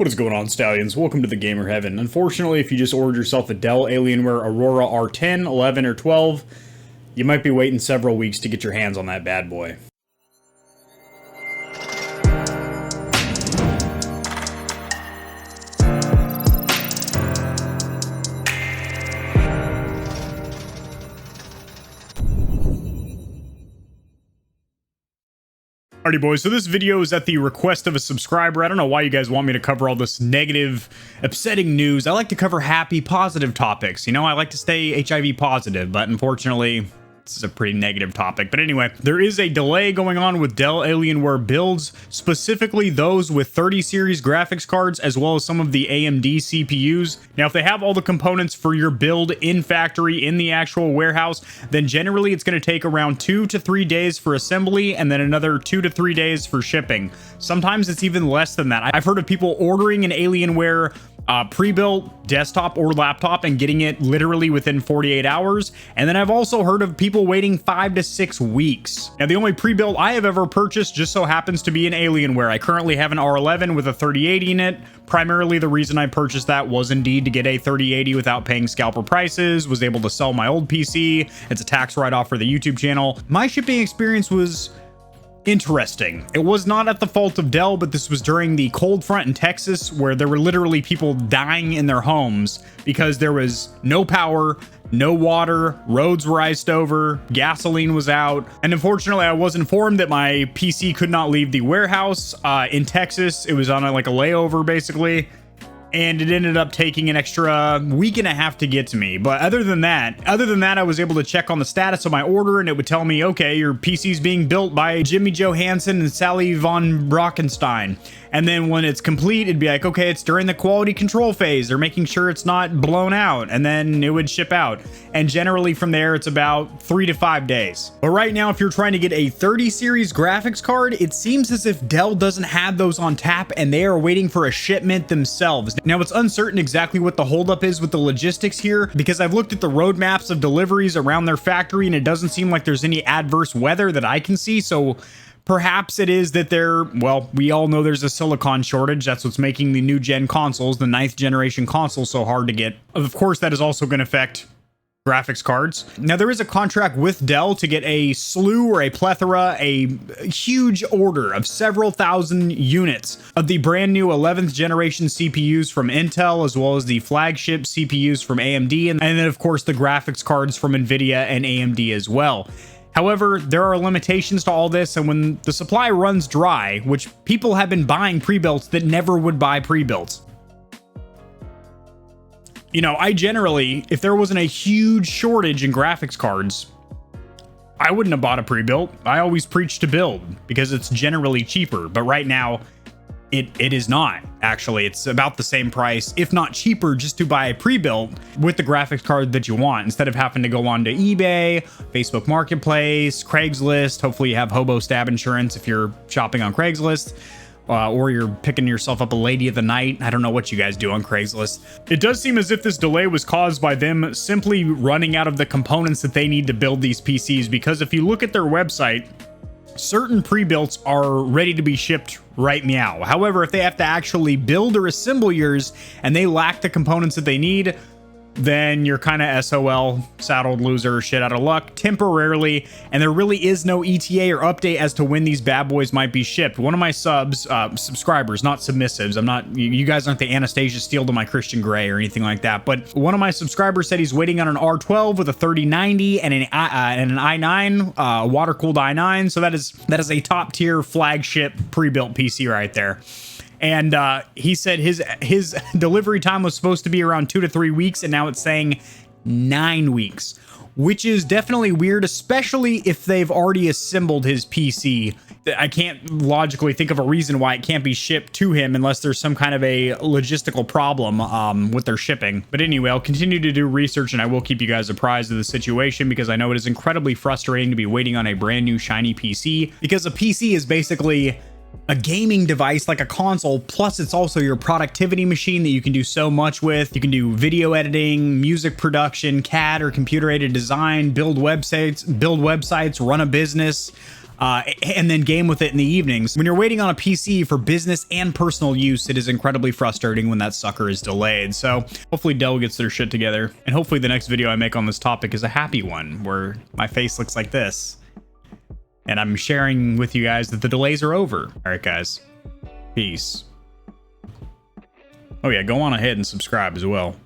What is going on, Stallions? Welcome to the Gamer Heaven. Unfortunately, if you just ordered yourself a Dell Alienware Aurora R10, 11, or 12, you might be waiting several weeks to get your hands on that bad boy. Alrighty boys, so this video is at the request of a subscriber. I don't know why you guys want me to cover all this negative, upsetting news. I like to cover happy, positive topics. You know, I like to stay HIV positive, but unfortunately, this is a pretty negative topic. But anyway, there is a delay going on with Dell Alienware builds, specifically those with 30 series graphics cards, as well as some of the AMD CPUs. Now, if they have all the components for your build in factory in the actual warehouse, then generally it's going to take around 2 to 3 days for assembly and then another 2 to 3 days for shipping. Sometimes it's even less than that. I've heard of people ordering an Alienware pre-built desktop or laptop and getting it literally within 48 hours. And then I've also heard of people waiting 5 to 6 weeks. Now, the only pre-built I have ever purchased just so happens to be an Alienware. I currently have an R11 with a 3080 in it. Primarily the reason I purchased that was indeed to get a 3080 without paying scalper prices, was able to sell my old PC. It's a tax write-off for the YouTube channel. My shipping experience was interesting. It was not at the fault of Dell, but this was during the cold front in Texas where there were literally people dying in their homes because there was no power, no water, roads were iced over, gasoline was out, and unfortunately I was informed that my PC could not leave the warehouse in Texas. It was on like a layover basically, and it ended up taking an extra week and a half to get to me. But other than that, I was able to check on the status of my order, and it would tell me, okay, your PC's being built by Jimmy Johansson and Sally von Brockenstein. And then when it's complete, it'd be like, okay, it's during the quality control phase. They're making sure it's not blown out, and then it would ship out. And generally from there, it's about 3 to 5 days. But right now, if you're trying to get a 30 series graphics card, it seems as if Dell doesn't have those on tap, and they are waiting for a shipment themselves. Now, it's uncertain exactly what the holdup is with the logistics here, because I've looked at the roadmaps of deliveries around their factory, and it doesn't seem like there's any adverse weather that I can see. So perhaps it is that we all know there's a silicon shortage. That's what's making the new gen consoles, the 9th generation consoles, so hard to get. Of course, that is also going to affect graphics cards. Now, there is a contract with Dell to get a slew or a plethora, a huge order of several thousand units of the brand new 11th generation CPUs from Intel, as well as the flagship CPUs from AMD, and then of course the graphics cards from Nvidia and AMD as well. However, there are limitations to all this, and when the supply runs dry, which people have been buying pre-builts that never would buy pre-builts. You know, I generally, if there wasn't a huge shortage in graphics cards, I wouldn't have bought a pre-built. I always preach to build because it's generally cheaper, but right now it is not. Actually, it's about the same price, if not cheaper, just to buy a pre-built with the graphics card that you want, instead of having to go on to eBay, Facebook Marketplace, Craigslist. Hopefully you have hobo stab insurance if you're shopping on Craigslist. Or you're picking yourself up a lady of the night. I don't know what you guys do on Craigslist. It does seem as if this delay was caused by them simply running out of the components that they need to build these PCs, because if you look at their website, certain pre-builts are ready to be shipped right meow. However, if they have to actually build or assemble yours and they lack the components that they need, then you're kind of SOL, saddled loser, shit out of luck temporarily, and there really is no ETA or update as to when these bad boys might be shipped. One of my subscribers, not submissives, you guys aren't the Anastasia Steele to my Christian Grey or anything like that, but one of my subscribers said he's waiting on an R12 with a 3090 and an i9, water-cooled i9, so that is a top-tier flagship pre-built PC right there. And he said his delivery time was supposed to be around 2 to 3 weeks, and now it's saying 9 weeks, which is definitely weird, especially if they've already assembled his PC. I can't logically think of a reason why it can't be shipped to him unless there's some kind of a logistical problem with their shipping. But anyway, I'll continue to do research, and I will keep you guys apprised of the situation, because I know it is incredibly frustrating to be waiting on a brand new shiny PC, because a PC is basically a gaming device like a console, plus it's also your productivity machine that you can do so much with. You can do video editing, music production, CAD or computer aided design, build websites, run a business. and then game with it in the evenings. When you're waiting on a PC for business and personal use, it is incredibly frustrating when that sucker is delayed. So hopefully Dell gets their shit together. And hopefully the next video I make on this topic is a happy one where my face looks like this. And I'm sharing with you guys that the delays are over. All right, guys. Peace. Oh yeah, go on ahead and subscribe as well.